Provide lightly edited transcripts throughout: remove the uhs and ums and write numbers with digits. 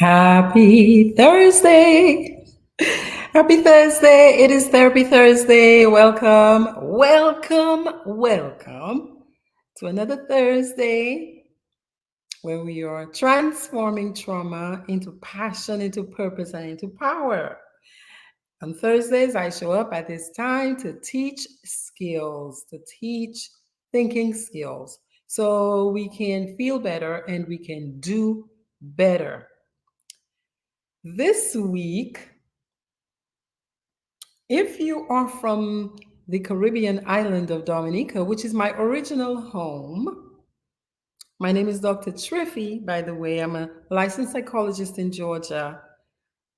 Happy Thursday. Happy Thursday. It is Therapy Thursday. Welcome to another Thursday where we are transforming trauma into passion, into purpose, and into power. On Thursdays, I show up at this time to teach skills, to teach thinking skills so we can feel better and we can do better. This week, if you are from the Caribbean island of Dominica, which is my original home, my name is Dr. Triffy, by the way. I'm a licensed psychologist in Georgia,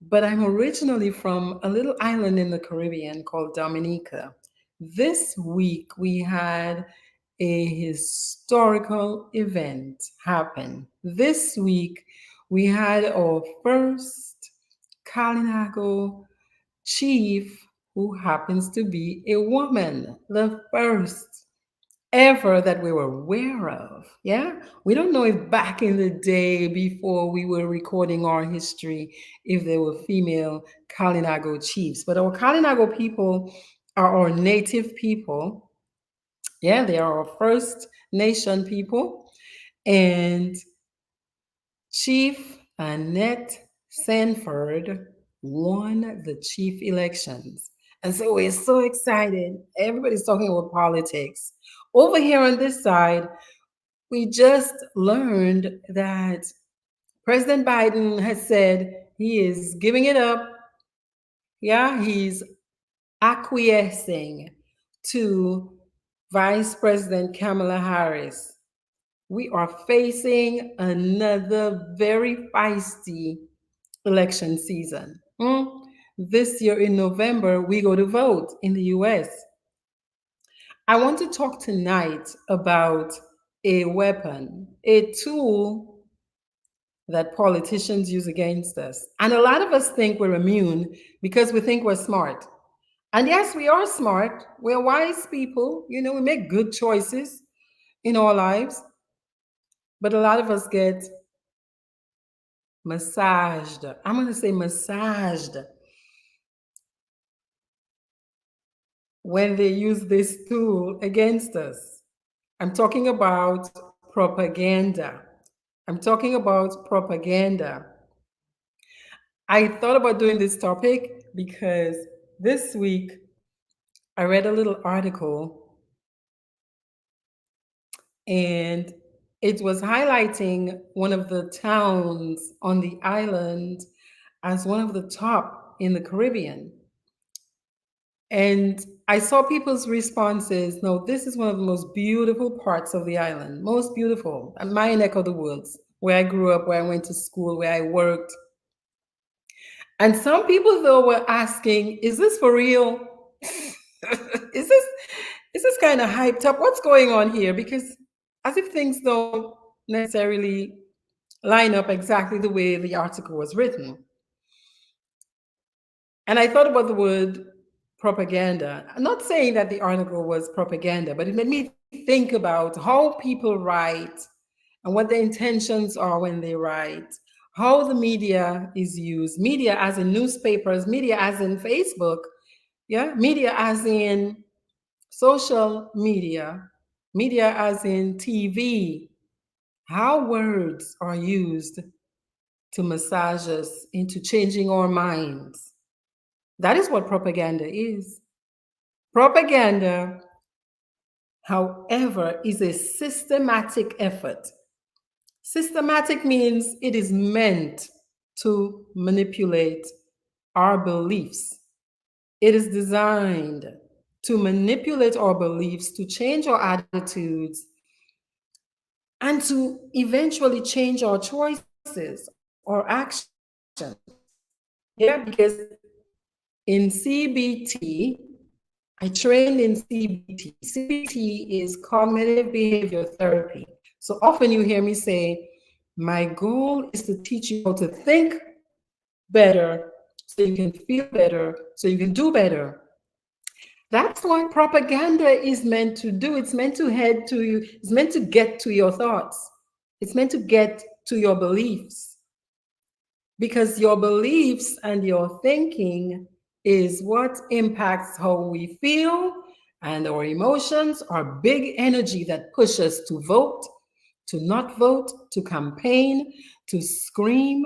but I'm originally from a little island in the Caribbean called Dominica. This week, we had a historical event happen. This week, we had our first Kalinago chief who happens to be a woman, the first ever that we were aware of. Yeah. We don't know if back in the day before we were recording our history, if there were female Kalinago chiefs, but our Kalinago people are our native people. Yeah. They are our First Nation people. And Chief Annette Sanford won the chief elections. And so we're so excited. Everybody's talking about politics. Over here on this side, we just learned that President Biden has said he is giving it up. Yeah, he's acquiescing to Vice President Kamala Harris. We are facing another very feisty election season. This year in November, we go to vote in the US. I want to talk tonight about a weapon, a tool that politicians use against us. And a lot of us think we're immune because we think we're smart. And yes, we are smart. We're wise people. You know, we make good choices in our lives. But a lot of us get massaged. I'm going to say massaged when they use this tool against us. I'm talking about propaganda. I'm talking about propaganda. I thought about doing this topic because this week I read a little article and it was highlighting one of the towns on the island as one of the top in the Caribbean. And I saw people's responses. No, this is one of the most beautiful parts of the island, most beautiful. My neck of the woods, where I grew up, where I went to school, where I worked. And some people, though, were asking, is this for real? Is this kind of hyped up? What's going on here? Because as if things don't necessarily line up exactly the way the article was written. And I thought about the word propaganda. I'm not saying that the article was propaganda, but it made me think about how people write and what their intentions are when they write, how the media is used, media as in newspapers, media as in Facebook, yeah, media as in social media, media as in TV, how words are used to massage us into changing our minds. That is what propaganda is. Propaganda, however, is a systematic effort. Systematic means it is meant to manipulate our beliefs. It is designed to manipulate our beliefs, to change our attitudes, and to eventually change our choices or actions. Yeah, because in CBT, I trained in CBT. CBT is cognitive behavior therapy. So often you hear me say, my goal is to teach you how to think better so you can feel better, so you can do better. That's what propaganda is meant to do. It's meant to head to you, it's meant to get to your thoughts, it's meant to get to your beliefs. because your beliefs and your thinking is what impacts how we feel, and our emotions are big energy that push us to vote, to not vote, to campaign, to scream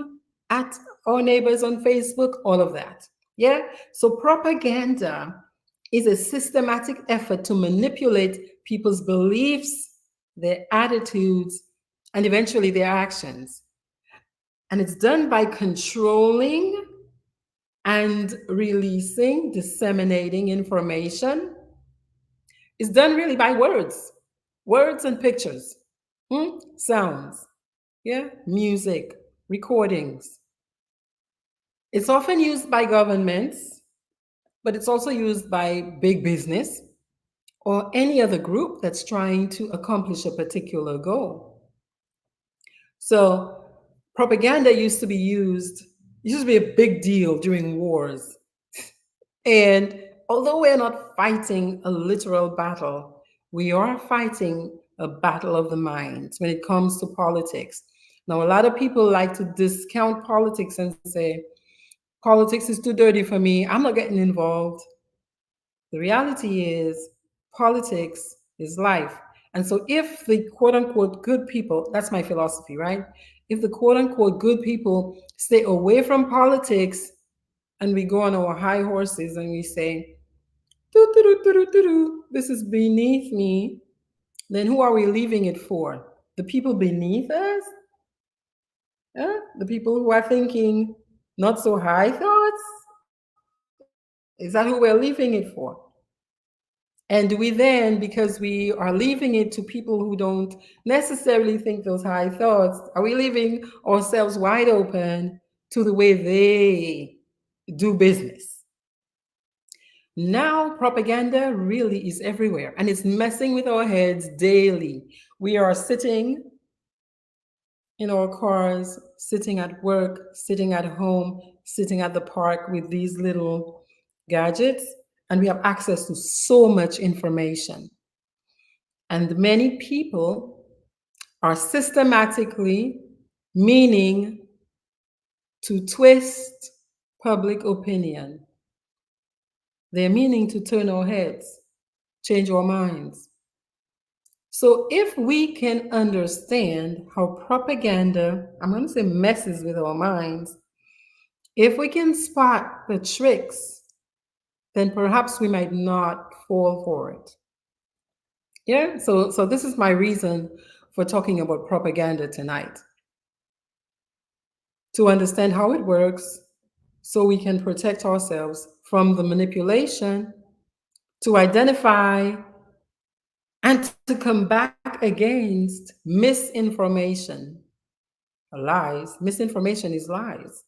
at our neighbors on Facebook, all of that. Yeah? So propaganda is a systematic effort to manipulate people's beliefs, their attitudes, and eventually their actions. And it's done by controlling and releasing, disseminating information. It's done really by words, words and pictures, sounds, yeah, music, recordings. It's often used by governments, but it's also used by big business or any other group that's trying to accomplish a particular goal. So propaganda used to be a big deal during wars. And although we're not fighting a literal battle, we are fighting a battle of the minds when it comes to politics. Now, a lot of people like to discount politics and say, politics is too dirty for me. I'm not getting involved. The reality is, politics is life. And so, if the quote unquote good people, that's my philosophy, right? If the quote unquote good people stay away from politics and we go on our high horses and we say, "Doo, doo, doo, doo, doo, doo, this is beneath me," then who are we leaving it for? The people beneath us? The people who are thinking not so high thoughts? Is that who we're leaving it for? And do we then, because we are leaving it to people who don't necessarily think those high thoughts, are we leaving ourselves wide open to the way they do business? Now, propaganda really is everywhere and it's messing with our heads daily. We are sitting in our cars, sitting at work, sitting at home, sitting at the park with these little gadgets, and we have access to so much information. And many people are systematically meaning to twist public opinion. They're meaning to turn our heads, change our minds. So if we can understand how propaganda, I'm going to say messes with our minds, if we can spot the tricks, then perhaps we might not fall for it. Yeah, so this is my reason for talking about propaganda tonight. To understand how it works so we can protect ourselves from the manipulation, to identify and to come back against misinformation, lies. Misinformation is lies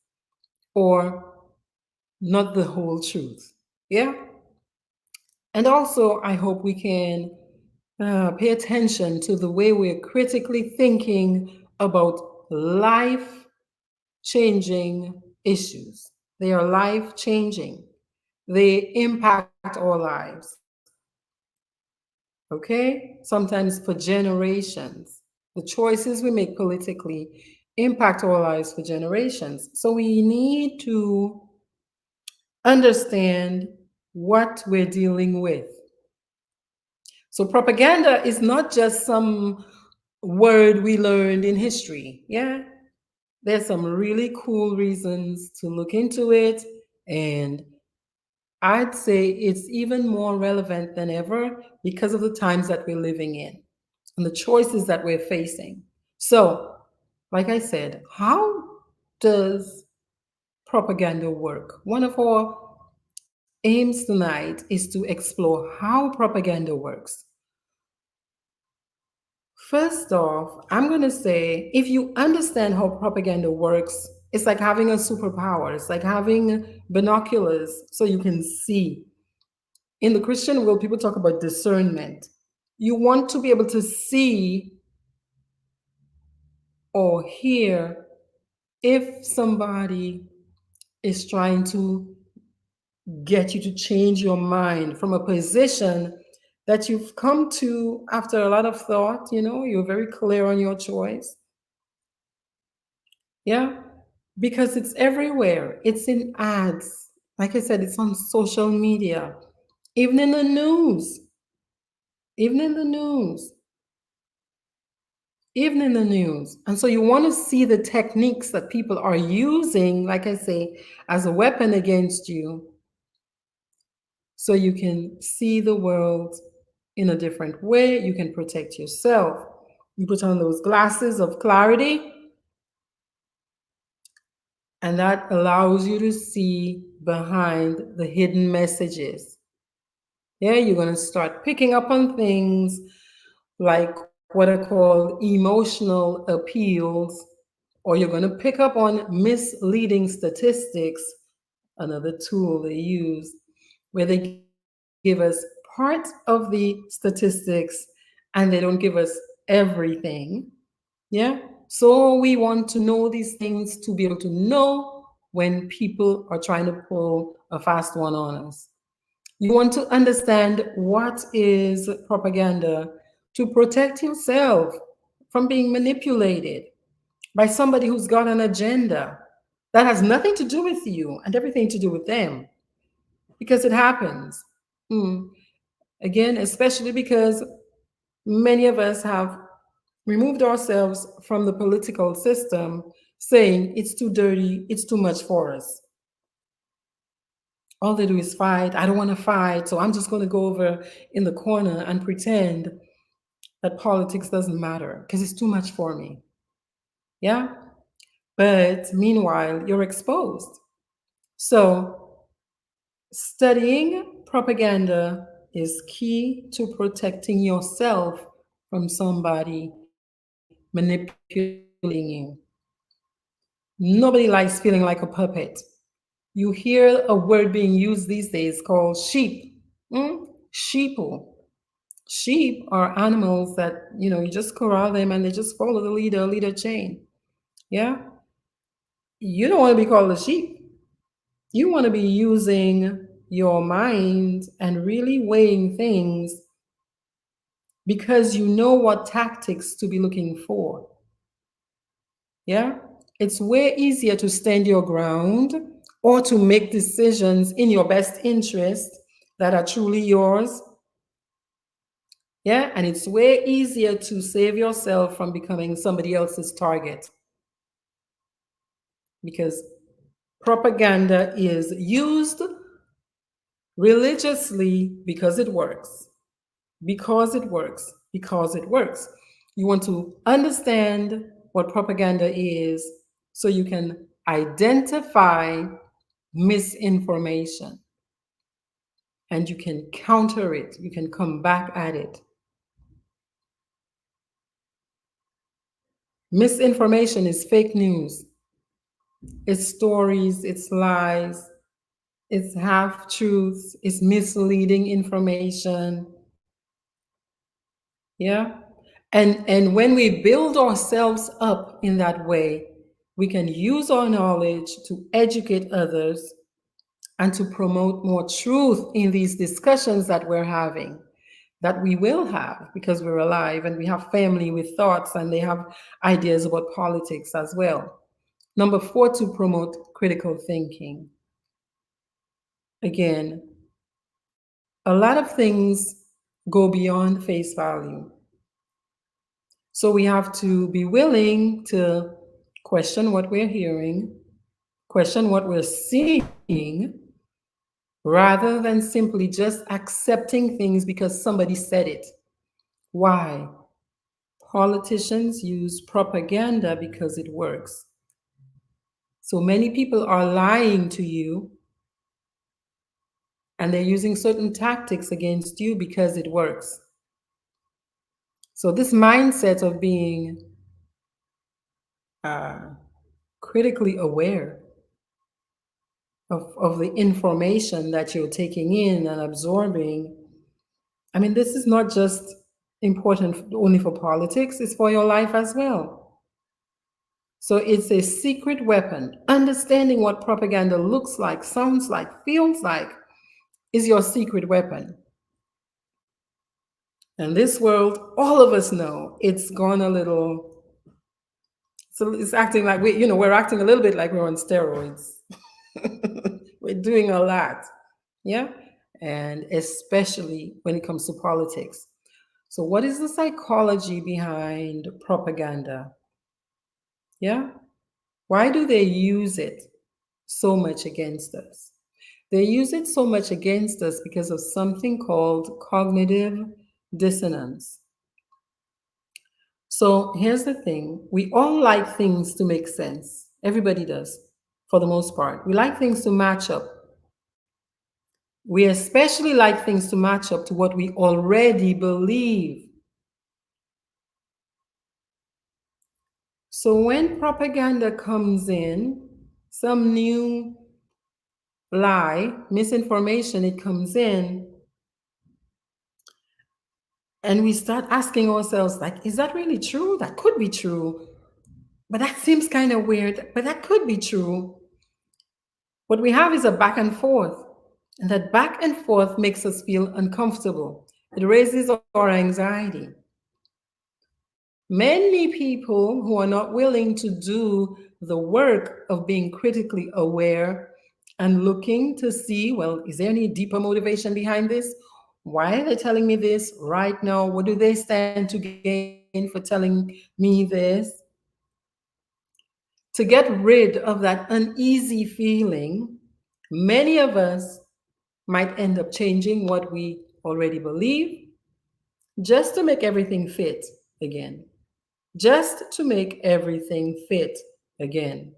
or not the whole truth. Yeah. And also, I hope we can pay attention to the way we're critically thinking about life changing issues. They are life changing, they impact our lives. Okay? Sometimes for generations. The choices we make politically impact our lives for generations. So we need to understand what we're dealing with. So propaganda is not just some word we learned in history. Yeah. There's some really cool reasons to look into it. And I'd say it's even more relevant than ever because of the times that we're living in and the choices that we're facing. So, like I said, how does propaganda work? One of our aims tonight is to explore how propaganda works. First off, I'm going to say if you understand how propaganda works, it's like having a superpower. It's like having binoculars so you can see. In the Christian world, people talk about discernment. You want to be able to see or hear if somebody is trying to get you to change your mind from a position that you've come to after a lot of thought, you're very clear on your choice. Yeah. because it's everywhere. It's in ads. Like I said, it's on social media, even in the news, even in the news, even in the news. And so you want to see the techniques that people are using, like I say, as a weapon against you, so you can see the world in a different way. You can protect yourself. You put on those glasses of clarity, and that allows you to see behind the hidden messages. Yeah, you're going to start picking up on things like what are called emotional appeals, or you're going to pick up on misleading statistics, another tool they use, where they give us part of the statistics and they don't give us everything. Yeah. So we want to know these things to be able to know when people are trying to pull a fast one on us. You want to understand what is propaganda to protect yourself from being manipulated by somebody who's got an agenda that has nothing to do with you and everything to do with them, because it happens. Mm. Again, especially because many of us have removed ourselves from the political system, saying it's too dirty, it's too much for us. All they do is fight. I don't want to fight, so I'm just going to go over in the corner and pretend that politics doesn't matter because it's too much for me. Yeah? But meanwhile, you're exposed. So, studying propaganda is key to protecting yourself from somebody manipulating you. Nobody likes feeling like a puppet. You hear a word being used these days called sheep. Sheeple. Sheep are animals that, you just corral them and they just follow the leader chain. Yeah? You don't want to be called a sheep. You want to be using your mind and really weighing things because you know what tactics to be looking for. Yeah? It's way easier to stand your ground or to make decisions in your best interest that are truly yours. Yeah? And it's way easier to save yourself from becoming somebody else's target because propaganda is used religiously because it works. Because it works. Because it works. You want to understand what propaganda is so you can identify misinformation and you can counter it. You can come back at it. Misinformation is fake news. It's stories, it's lies, it's half truths, it's misleading information. Yeah. And when we build ourselves up in that way, we can use our knowledge to educate others and to promote more truth in these discussions that we're having, that we will have because we're alive and we have family with thoughts and they have ideas about politics as well. Number four, to promote critical thinking. Again, a lot of things go beyond face value. So we have to be willing to question what we're hearing, question what we're seeing, rather than simply just accepting things because somebody said it. Why? Politicians use propaganda because it works. So many people are lying to you and they're using certain tactics against you because it works. So, this mindset of being uh, critically aware of the information that you're taking in and absorbing, I mean, this is not just important only for politics, it's for your life as well. So, it's a secret weapon. Understanding what propaganda looks like, sounds like, feels like is your secret weapon. And this world, all of us know it's So it's acting like we're acting a little bit like we're on steroids. We're doing a lot. Yeah. And especially when it comes to politics. So, what is the psychology behind propaganda? Yeah. Why do they use it so much against us? They use it so much against us because of something called cognitive dissonance. So here's the thing, we all like things to make sense. Everybody does, for the most part. We like things to match up. We especially like things to match up to what we already believe. So when propaganda comes in, some new lie, misinformation, it comes in, and we start asking ourselves, like, is that really true? That could be true. But that seems kind of weird, but that could be true. What we have is a back and forth. And that back and forth makes us feel uncomfortable. It raises our anxiety. Many people who are not willing to do the work of being critically aware and looking to see, well, is there any deeper motivation behind this? Why are they telling me this right now? What do they stand to gain for telling me this? To get rid of that uneasy feeling, many of us might end up changing what we already believe just to make everything fit again. Just to make everything fit again.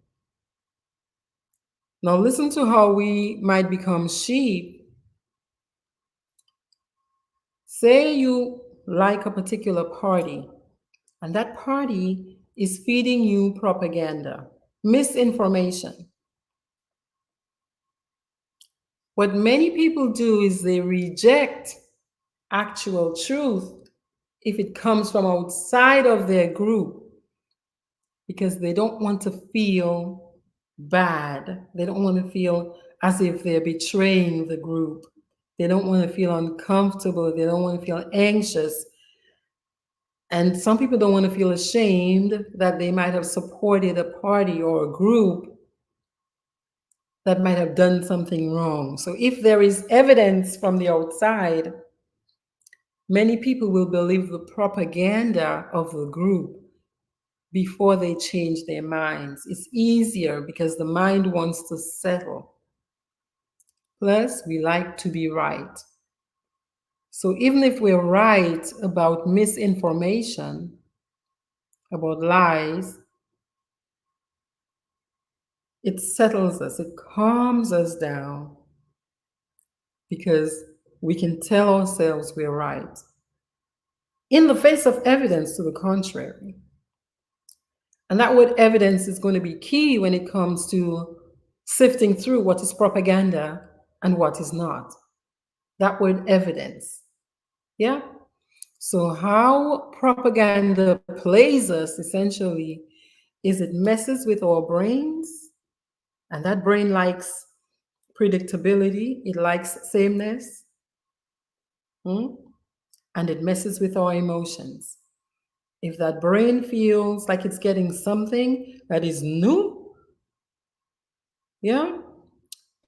Now, listen to how we might become sheep. Say you like a particular party, and that party is feeding you propaganda, misinformation. What many people do is they reject actual truth if it comes from outside of their group because they don't want to feel bad. They don't want to feel as if they're betraying the group. They don't want to feel uncomfortable. They don't want to feel anxious. And some people don't want to feel ashamed that they might have supported a party or a group that might have done something wrong. So if there is evidence from the outside, many people will believe the propaganda of the group before they change their minds. It's easier because the mind wants to settle. Plus, we like to be right. So even if we're right about misinformation, about lies, it settles us, it calms us down because we can tell ourselves we're right in the face of evidence to the contrary. And that word evidence is going to be key when it comes to sifting through what is propaganda and what is not. That word evidence. Yeah? So, how propaganda plays us essentially is it messes with our brains, and that brain likes predictability, it likes sameness, and it messes with our emotions. If that brain feels like it's getting something that is new, yeah,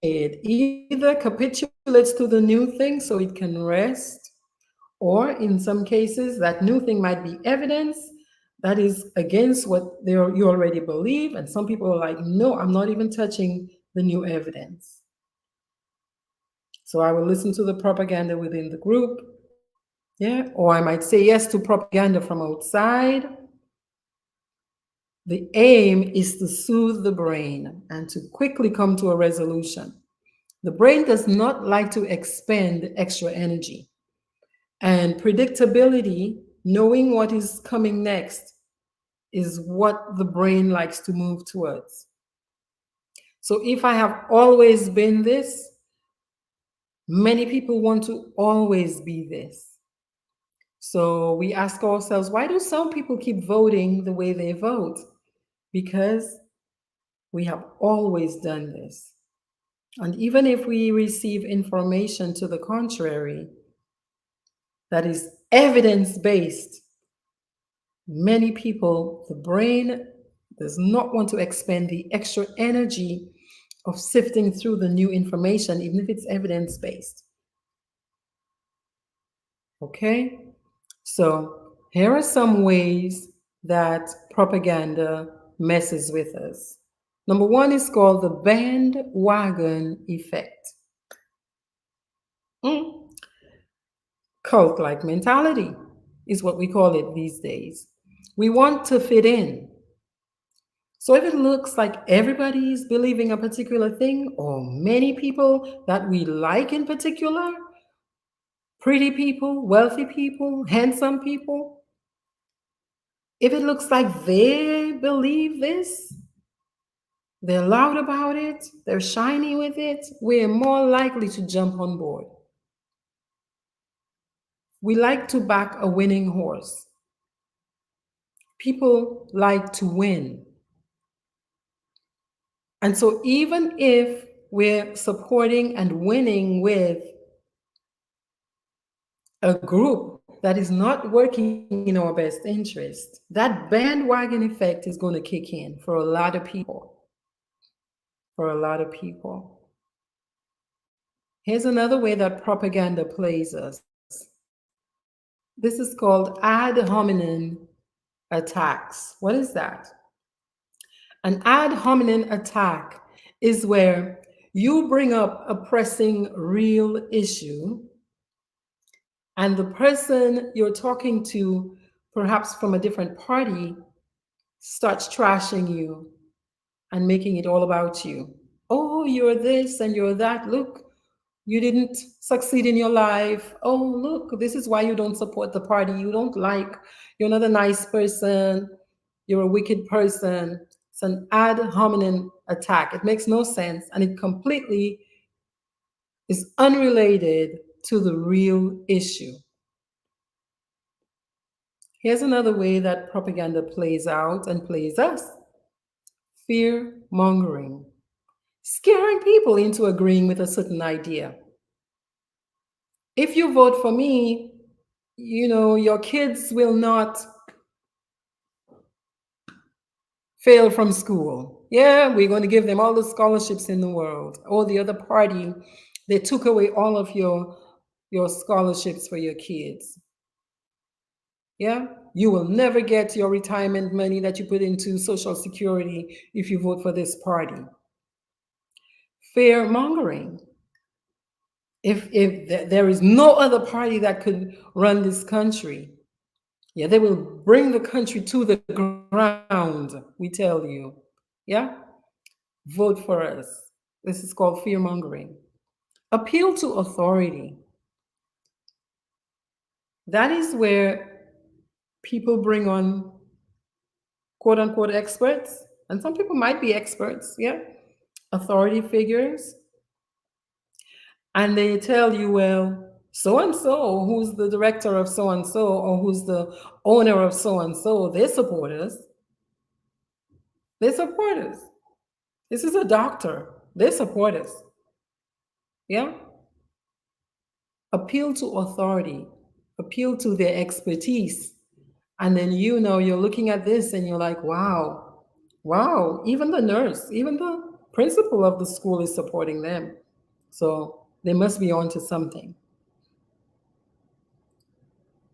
it either capitulates to the new thing so it can rest, or in some cases, that new thing might be evidence that is against what you already believe. And some people are like, no, I'm not even touching the new evidence. So I will listen to the propaganda within the group. Yeah. Or I might say yes to propaganda from outside. The aim is to soothe the brain and to quickly come to a resolution. The brain does not like to expend extra energy. And predictability, knowing what is coming next, is what the brain likes to move towards. So if I have always been this, many people want to always be this. So we ask ourselves, why do some people keep voting the way they vote? Because we have always done this. And even if we receive information to the contrary, that is evidence based, many people, the brain does not want to expend the extra energy of sifting through the new information, even if it's evidence based. Okay? So, here are some ways that propaganda messes with us. Number one is called the bandwagon effect. Mm. Cult like mentality is what we call it these days. We want to fit in. So if it looks like everybody is believing a particular thing, or many people that we like in particular, pretty people, wealthy people, handsome people, if it looks like they believe this, they're loud about it, they're shiny with it, we're more likely to jump on board. We like to back a winning horse. People like to win. And so, even if we're supporting and winning with a group that is not working in our best interest, that bandwagon effect is going to kick in for a lot of people. For a lot of people. Here's another way that propaganda plays us. This is called ad hominem attacks. What is that? An ad hominem attack is where you bring up a pressing real issue, and the person you're talking to, perhaps from a different party, starts trashing you and making it all about you. Oh, you're this and you're that. Look, you didn't succeed in your life. Oh, look, this is why you don't support the party you don't like. You're not a nice person. You're a wicked person. It's an ad hominem attack. It makes no sense and it completely is unrelated to the real issue. Here's another way that propaganda plays out and plays us: fear mongering, scaring people into agreeing with a certain idea. If you vote for me, your kids will not fail from school. Yeah, we're going to give them all the scholarships in the world. Or the other party, they took away all of your scholarships for your kids. Yeah, you will never get your retirement money that you put into Social Security if you vote for this party. Fear mongering. If there is no other party that could run this country, yeah, they will bring the country to the ground, we tell you. Yeah, vote for us. This is called fear mongering. Appeal to authority. That is where people bring on quote unquote experts, and some people might be experts, yeah, authority figures, and they tell you, well, so and so, who's the director of so and so, or who's the owner of so and so, they support us. They support us. This is a doctor. They support us. Yeah? Appeal to authority, appeal to their expertise. And then you're looking at this and you're like, wow, wow, even the nurse, even the principal of the school is supporting them. So they must be onto something.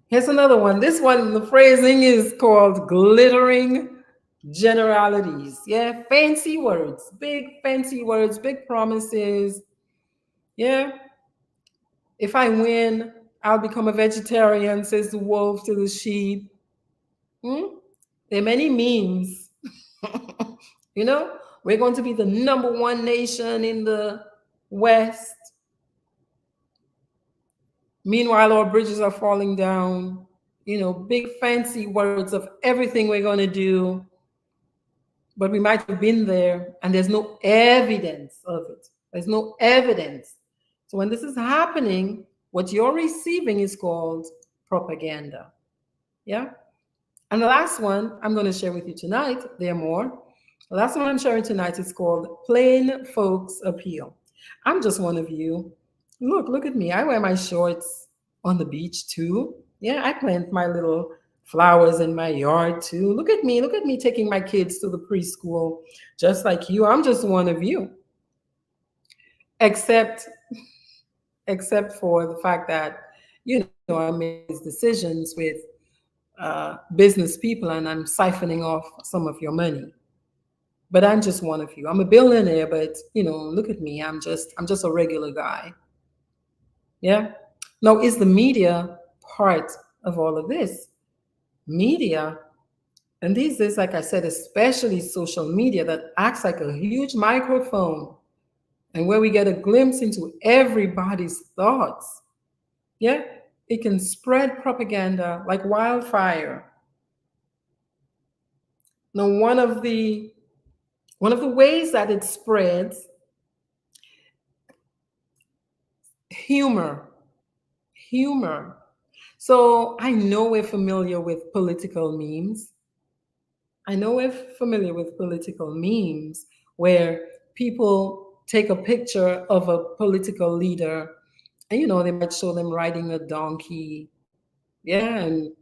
Here's another one. This one, the phrasing is called glittering generalities. Yeah, fancy words, big fancy words, big promises. Yeah, if I win, I'll become a vegetarian, says the wolf to the sheep. Hmm? There are many memes. you know, we're going to be the number one nation in the West. Meanwhile, our bridges are falling down. Big fancy words of everything we're going to do, but we might have been there and there's no evidence of it. There's no evidence. So when this is happening, what you're receiving is called propaganda. Yeah. And the last one I'm going to share with you tonight, there are more. The last one I'm sharing tonight is called Plain Folks Appeal. I'm just one of you. Look at me. I wear my shorts on the beach too. Yeah, I plant my little flowers in my yard too. Look at me taking my kids to the preschool, just like you. I'm just one of you, except except for the fact that I'm making these decisions with business people and I'm siphoning off some of your money. But I'm just one of you. I'm a billionaire, but look at me. I'm just a regular guy. Yeah. Now, is the media part of all of this? Media, and these days, like I said, especially social media that acts like a huge microphone and where we get a glimpse into everybody's thoughts. Yeah. It can spread propaganda like wildfire. Now, one of the ways that it spreads, humor. Humor. So I know we're familiar with political memes. I know we're familiar with political memes where people take a picture of a political leader and they might show them riding a donkey. Yeah, and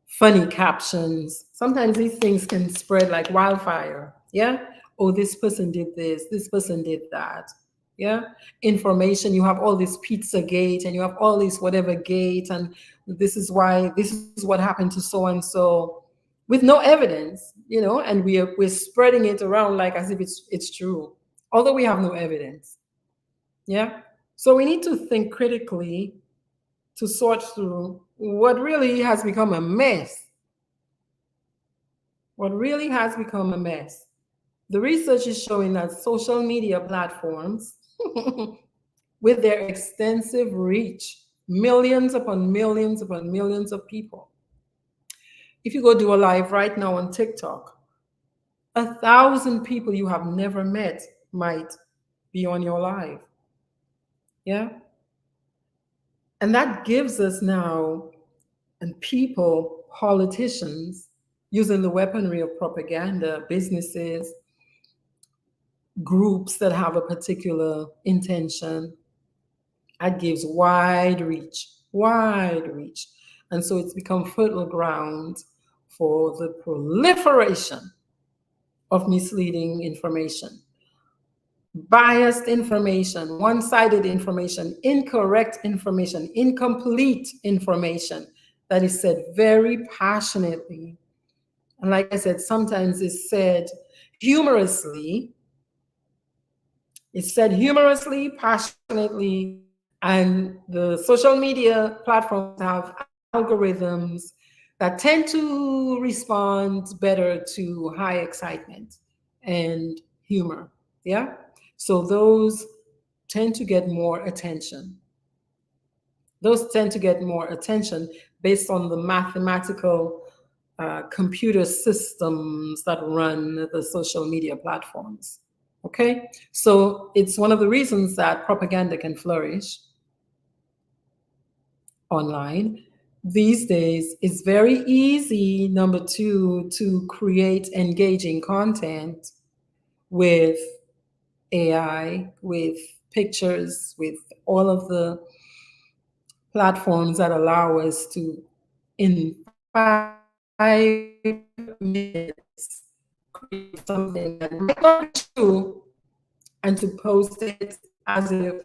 funny captions. Sometimes these things can spread like wildfire. Yeah. Oh, this person did this person did that. Yeah. Information, you have all this pizza gate and you have all this whatever gate, and this is what happened to so and so with no evidence, and we're spreading it around like as if it's true, although we have no evidence. Yeah. So we need to think critically to sort through what really has become a mess. What really has become a mess. The research is showing that social media platforms, with their extensive reach, millions upon millions upon millions of people. If you go do a live right now on TikTok, 1,000 people you have never met might be on your live. Yeah. And that gives us now, and people, politicians, using the weaponry of propaganda, businesses, groups that have a particular intention, that gives wide reach, wide reach. And so it's become fertile ground for the proliferation of misleading information, biased information, one sided information, incorrect information, incomplete information that is said very passionately. And like I said, sometimes it's said humorously, passionately, and the social media platforms have algorithms that tend to respond better to high excitement and humor. Yeah. So those tend to get more attention. Those tend to get more attention based on the mathematical computer systems that run the social media platforms. Okay, so it's one of the reasons that propaganda can flourish online. These days, it's very easy, number two, to create engaging content with AI, with pictures, with all of the platforms that allow us to, in 5 minutes, create something that might not be true and to post it as if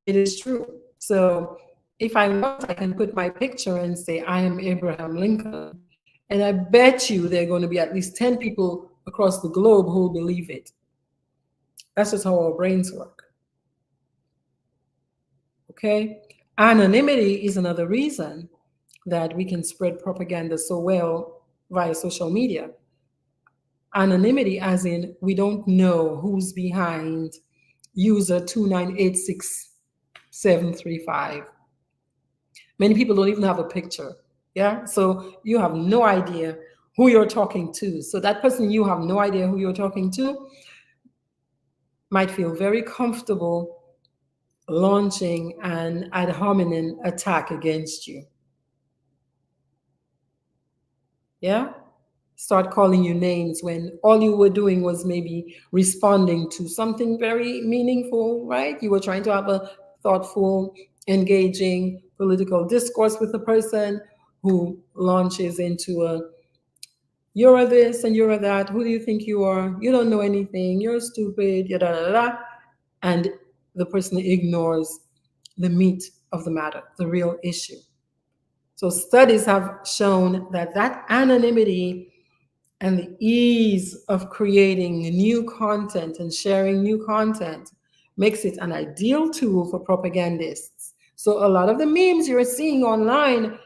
it is true. So if I want, I can put my picture and say, I am Abraham Lincoln. And I bet you there are going to be at least 10 people across the globe who will believe it. That's just how our brains work. Okay? Anonymity is another reason that we can spread propaganda so well via social media. Anonymity, as in, we don't know who's behind user 2986735. Many people don't even have a picture. Yeah. So you have no idea who you're talking to. So that person you have no idea who you're talking to might feel very comfortable launching an ad hominem attack against you. Yeah. Start calling you names when all you were doing was maybe responding to something very meaningful, right? You were trying to have a thoughtful, engaging political discourse with the person, who launches into a you're a this and you're a that. Who do you think you are? You don't know anything. You're stupid. Yada, da, da, da. And the person ignores the meat of the matter, the real issue. So studies have shown that that anonymity and the ease of creating new content and sharing new content makes it an ideal tool for propagandists. So a lot of the memes you're seeing online,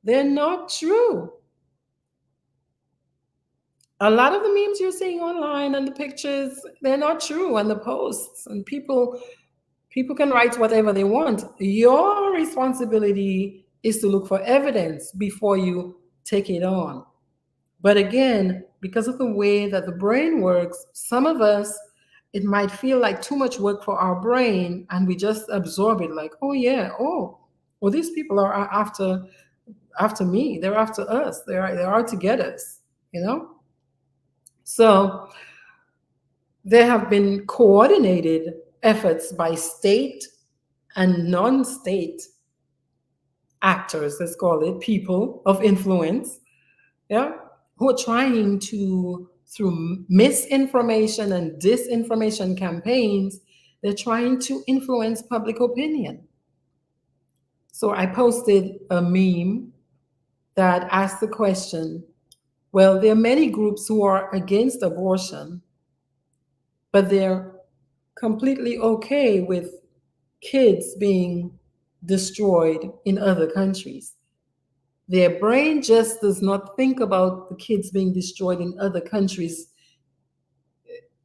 they're not true. A lot of the memes you're seeing online and the pictures, they're not true, and the posts, and people can write whatever they want. Your responsibility is to look for evidence before you take it on. But again, because of the way that the brain works, some of us, it might feel like too much work for our brain, and we just absorb it like, oh yeah, oh, well, these people are after me. They're after us. They're out to get us, you know? So there have been coordinated efforts by state and non-state actors, let's call it, people of influence, yeah, who are trying to, through misinformation and disinformation campaigns, they're trying to influence public opinion. So I posted a meme that asked the question, well, there are many groups who are against abortion, but they're completely okay with kids being destroyed in other countries. Their brain just does not think about the kids being destroyed in other countries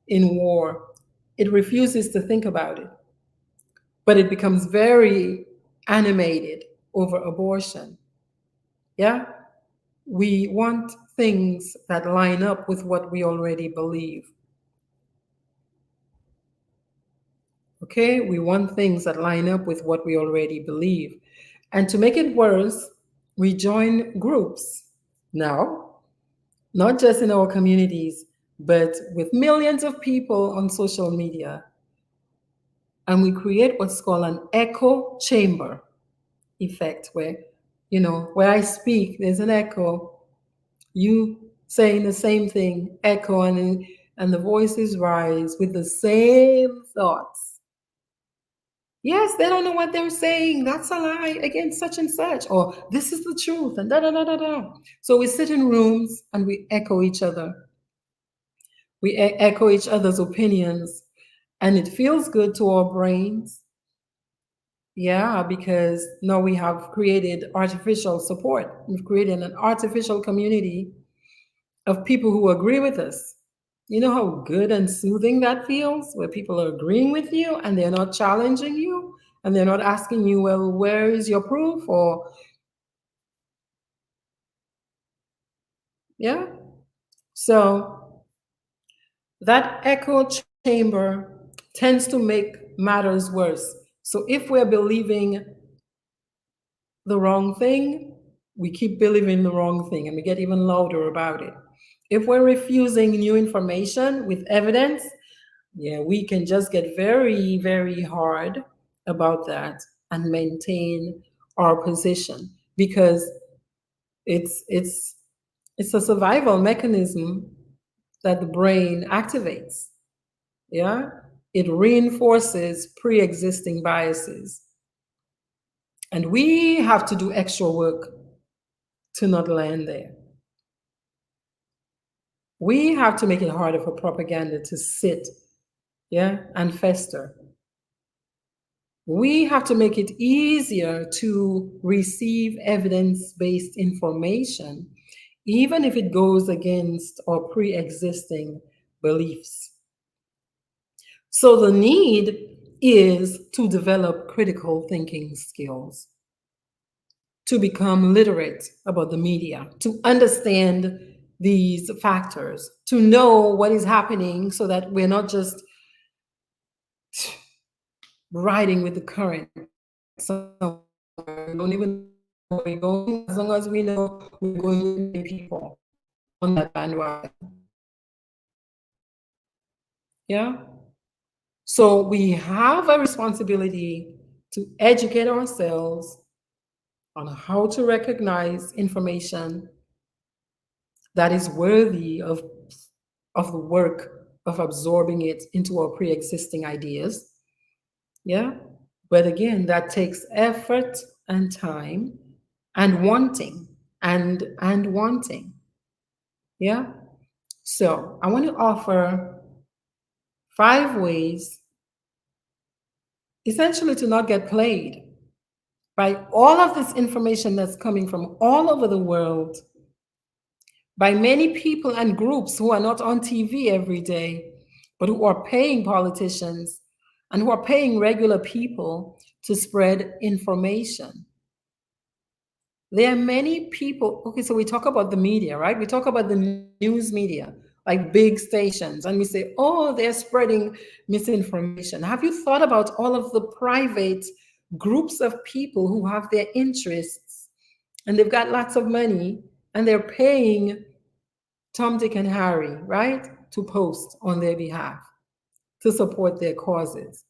in war. It refuses to think about it, but it becomes very animated over abortion. Yeah? We want things that line up with what we already believe. Okay? We want things that line up with what we already believe. And to make it worse, we join groups now, not just in our communities, but with millions of people on social media. And we create what's called an echo chamber effect, where, where I speak, there's an echo. You saying the same thing, echo, and the voices rise with the same thoughts. Yes, they don't know what they're saying. That's a lie against such and such, or this is the truth, and da da da da da. So we sit in rooms and we echo each other. We echo each other's opinions, and it feels good to our brains. Yeah, because now we have created artificial support. We've created an artificial community of people who agree with us. You know how good and soothing that feels, where people are agreeing with you and they're not challenging you and they're not asking you, well, where is your proof? Or, yeah. So that echo chamber tends to make matters worse. So if we're believing the wrong thing, we keep believing the wrong thing and we get even louder about it. If we're refusing new information with evidence, yeah, we can just get very, very hard about that and maintain our position because it's it's it's a survival mechanism that the brain activates. Yeah, it reinforces pre-existing biases, and we have to do extra work to not land there. We have to make it harder for propaganda to sit, yeah, and fester. We have to make it easier to receive evidence based information, even if it goes against our pre existing beliefs. So the need is to develop critical thinking skills, to become literate about the media, to understand these factors, to know what is happening so that we're not just riding with the current somewhere. We don't even know where we're going, as long as we know we're going with many people on that bandwagon. Yeah. So we have a responsibility to educate ourselves on how to recognize information that is worthy of the work of absorbing it into our pre-existing ideas. Yeah. But again, that takes effort and time and wanting and wanting. Yeah. So I want to offer 5 ways essentially to not get played by all of this information that's coming from all over the world, by many people and groups who are not on TV every day, but who are paying politicians and who are paying regular people to spread information. There are many people. Okay, so we talk about the media, right? We talk about the news media, like big stations, and we say, oh, they're spreading misinformation. Have you thought about all of the private groups of people who have their interests and they've got lots of money and they're paying Tom, Dick, and Harry, right, to post on their behalf, to support their causes?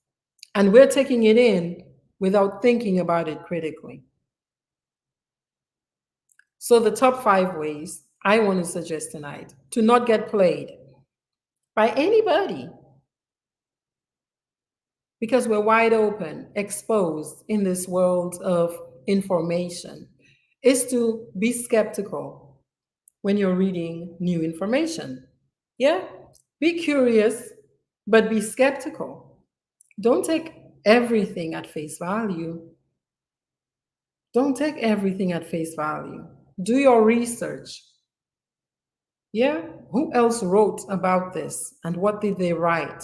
And we're taking it in without thinking about it critically. So, the top 5 ways I want to suggest tonight to not get played by anybody because we're wide open, exposed in this world of information is to be skeptical when you're reading new information. Yeah? Be curious, but be skeptical. Don't take everything at face value. Don't take everything at face value. Do your research. Yeah? Who else wrote about this and what did they write?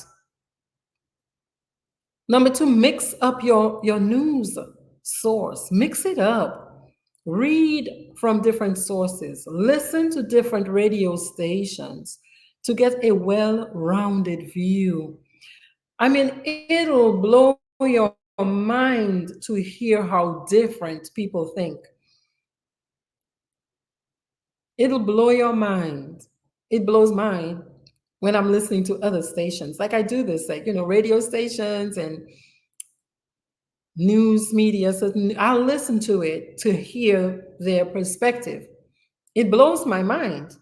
Number two, mix up your news source. Mix it up. Read from different sources. Listen to different radio stations to get a well rounded view. I mean, it'll blow your mind to hear how different people think. It'll blow your mind. It blows mine when I'm listening to other stations. Like I do this, like, radio stations and news media. So I'll listen to it to hear their perspective. It blows my mind.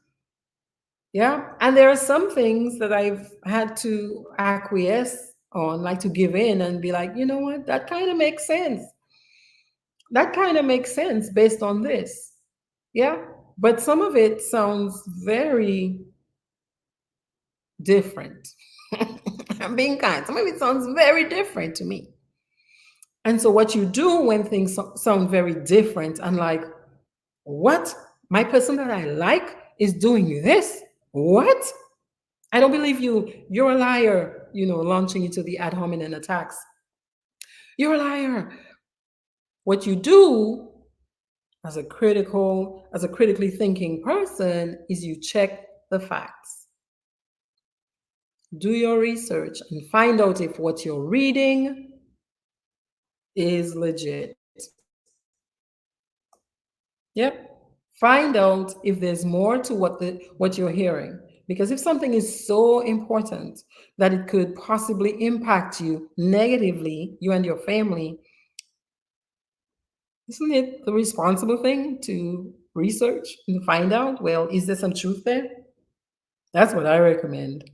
Yeah. And there are some things that I've had to acquiesce on, like to give in and be like, you know what? That kind of makes sense. That kind of makes sense based on this. Yeah. But some of it sounds very different. I'm being kind. Some of it sounds very different to me. And so, what you do when things sound very different, and like, what? My person that I like is doing this? What? I don't believe you. You're a liar, launching into the ad hominem attacks. You're a liar. What you do as a critically thinking person is you check the facts. Do your research and find out if what you're reading is legit. Yep. Find out if there's more to what you're hearing. Because if something is so important that it could possibly impact you negatively, you and your family, isn't it the responsible thing to research and find out, well, is there some truth there? That's what I recommend.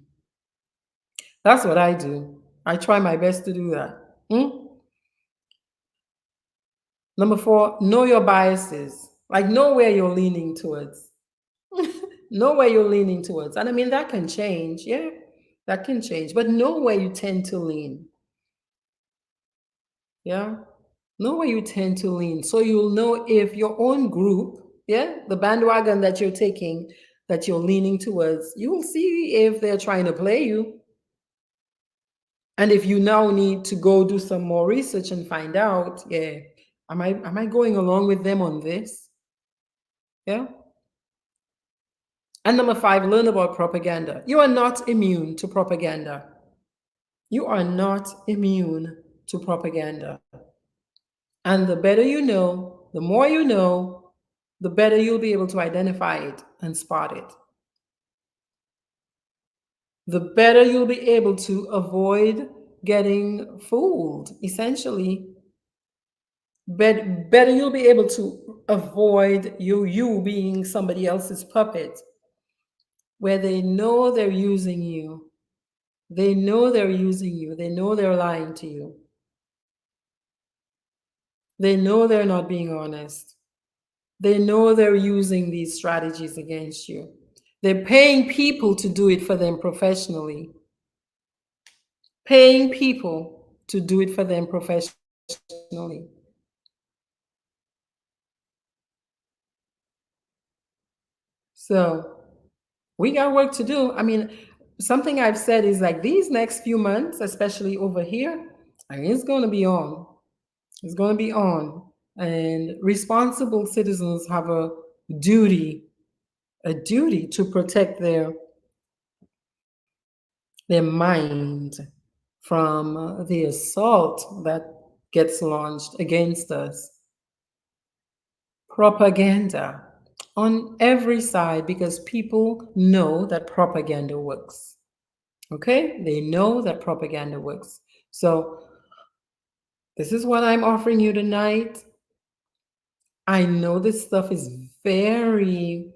That's what I do. I try my best to do that. Hmm? Number 4, know your biases. Like, know where you're leaning towards. Know where you're leaning towards. And I mean, that can change. Yeah, that can change. But know where you tend to lean. Yeah. Know where you tend to lean. So you'll know if your own group, yeah, the bandwagon that you're taking, that you're leaning towards, you will see if they're trying to play you. And if you now need to go do some more research and find out, yeah, am I going along with them on this? Yeah. And number 5, learn about propaganda. You are not immune to propaganda. You are not immune to propaganda. And the better you know, the more you know, the better you'll be able to identify it and spot it. The better you'll be able to avoid getting fooled, essentially, But better you'll be able to avoid you being somebody else's puppet, where they know they're using you. They know they're using you. They know they're lying to you. They know they're not being honest. They know they're using these strategies against you. They're paying people to do it for them professionally. Paying people to do it for them professionally. So we got work to do. I mean, something I've said is like these next few months, especially over here, I mean, it's going to be on. It's going to be on. And responsible citizens have a duty to protect their mind from the assault that gets launched against us. Propaganda on every side because people know that propaganda works. Okay? They know that propaganda works. So, this is what I'm offering you tonight. I know this stuff is very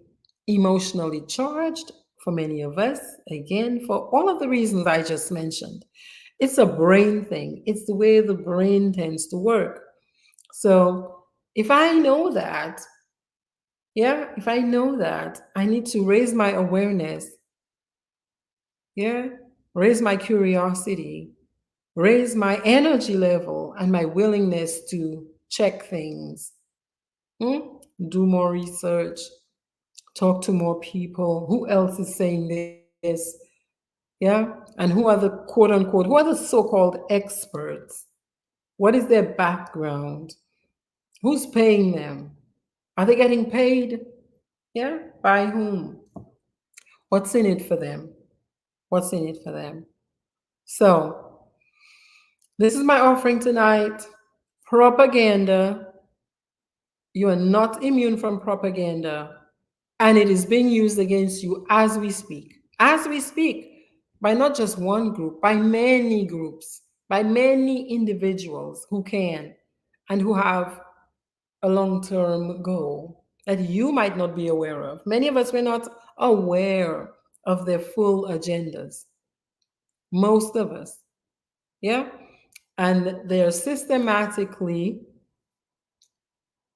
emotionally charged for many of us, again, for all of the reasons I just mentioned. It's a brain thing, it's the way the brain tends to work. So, if I know that, yeah, if I know that, I need to raise my awareness, yeah, raise my curiosity, raise my energy level and my willingness to check things, hmm? Do more research, talk to more people. Who else is saying this? Yeah. And who are the quote unquote, who are the so called experts? What is their background? Who's paying them? Are they getting paid? Yeah. By whom? What's in it for them? What's in it for them? So, this is my offering tonight. Propaganda. You are not immune from propaganda. And it is being used against you as we speak, by not just one group, by many groups, by many individuals who can and who have a long term goal that you might not be aware of. Many of us were not aware of their full agendas, most of us, yeah? And they're systematically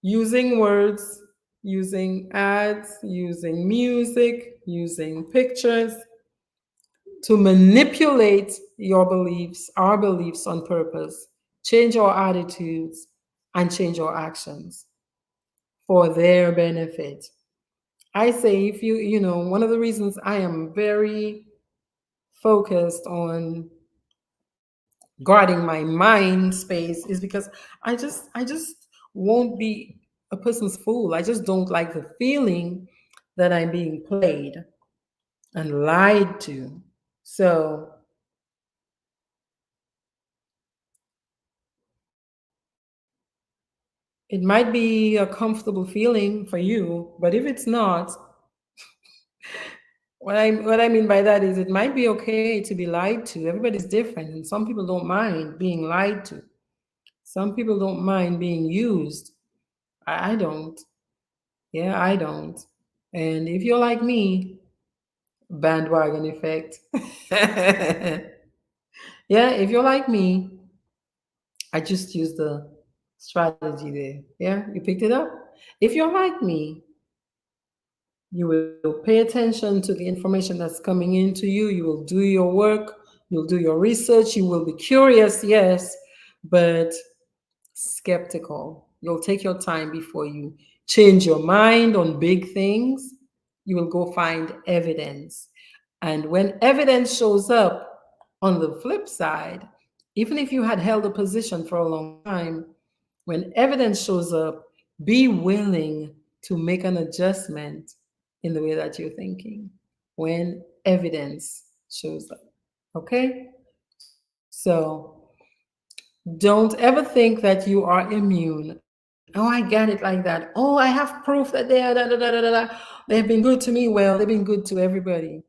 using words, using ads, using music, using pictures to manipulate your beliefs, our beliefs on purpose, change our attitudes, and change our actions for their benefit. I say, if one of the reasons I am very focused on guarding my mind space is because I just won't be a person's fool. I just don't like the feeling that I'm being played and lied to. So it might be a comfortable feeling for you, but if it's not, what I mean by that is it might be okay to be lied to. Everybody's different, and some people don't mind being lied to. Some people don't mind being used. I don't. Yeah, I don't. And if you're like me, bandwagon effect. Yeah, if you're like me, I just use the strategy there. Yeah, you picked it up. If you're like me, you will pay attention to the information that's coming into you. You will do your work. You'll do your research. You will be curious, yes, but skeptical. You'll take your time before you change your mind on big things. You will go find evidence. And when evidence shows up on the flip side, even if you had held a position for a long time, when evidence shows up, be willing to make an adjustment in the way that you're thinking when evidence shows up. Okay? So don't ever think that you are immune. Oh, I got it like that. Oh, I have proof that they are da da da da da da. They've been good to me. Well, they've been good to everybody.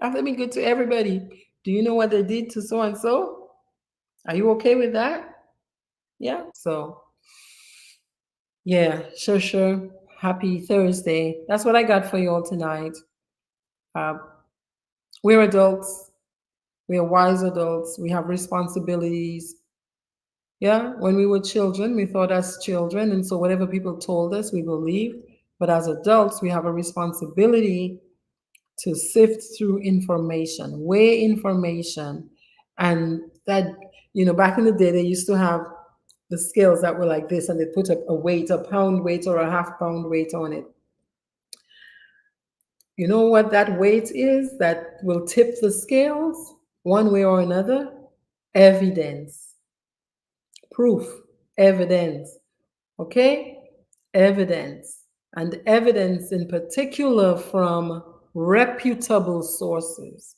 Have they been good to everybody? Do you know what they did to so and so? Are you okay with that? Yeah. So, yeah, sure, sure. Happy Thursday. That's what I got for you all tonight. Uh, we're adults. We are wise adults. We have responsibilities. Yeah. When we were children, we thought as children. And so whatever people told us, we believed. But as adults, we have a responsibility to sift through information, weigh information. And that, back in the day, they used to have the scales that were like this, and they put a weight, a pound weight or a half pound weight on it. You know what that weight is that will tip the scales one way or another? Evidence, proof, evidence. Okay? Evidence. And evidence in particular from reputable sources.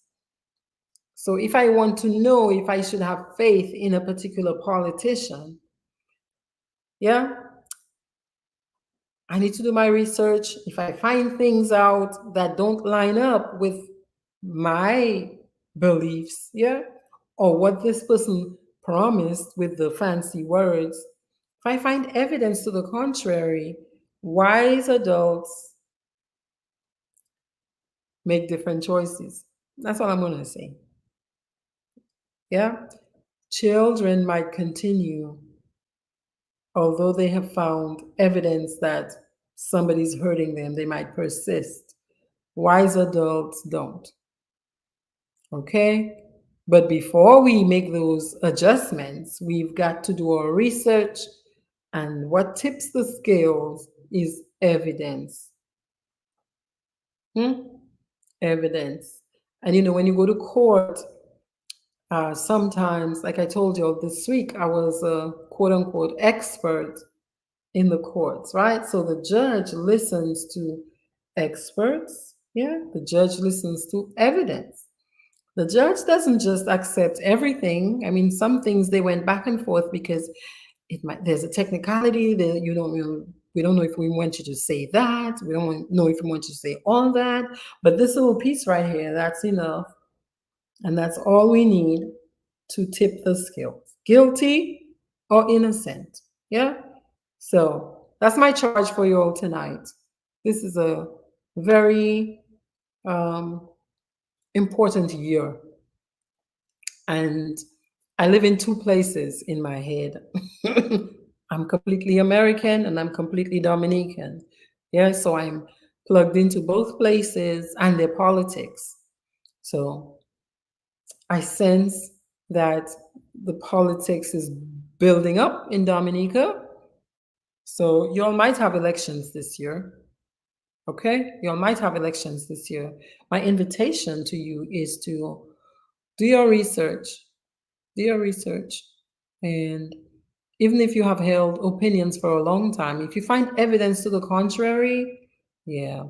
So if I want to know if I should have faith in a particular politician, yeah, I need to do my research. If I find things out that don't line up with my beliefs, yeah, or what this person promised with the fancy words, if I find evidence to the contrary, wise adults make different choices. That's all I'm going to say. Yeah. Children might continue, although they have found evidence that somebody's hurting them, they might persist. Wise adults don't. Okay? But before we make those adjustments, we've got to do our research. And what tips the scales is evidence. Hmm? Evidence. And when you go to court, sometimes, like I told you this week, I was a quote unquote expert in the courts, right? So the judge listens to experts. Yeah, the judge listens to evidence. The judge doesn't just accept everything. I mean, some things they went back and forth because there's a technicality that we don't know if we want you to say that. We don't know if we want you to say all that. But this little piece right here, that's enough. And that's all we need to tip the scales. Guilty or innocent. Yeah? So that's my charge for you all tonight. This is a very um, important year. And I live in two places in my head. I'm completely American and I'm completely Dominican. Yeah, so I'm plugged into both places and their politics. So I sense that the politics is building up in Dominica. So y'all might have elections this year. Okay? Y'all might have elections this year. My invitation to you is to do your research. Do your research. And even if you have held opinions for a long time, if you find evidence to the contrary, yeah,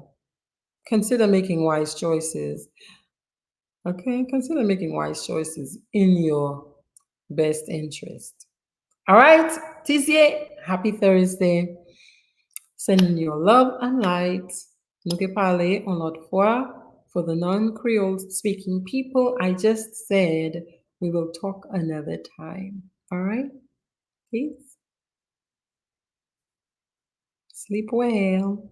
consider making wise choices. Okay? Consider making wise choices in your best interest. All right, Tizier, happy Thursday. Sending your love and light. Nous que parler en l'autre fois. For the non-Creole speaking people, I just said we will talk another time. All right? Peace. Sleep well.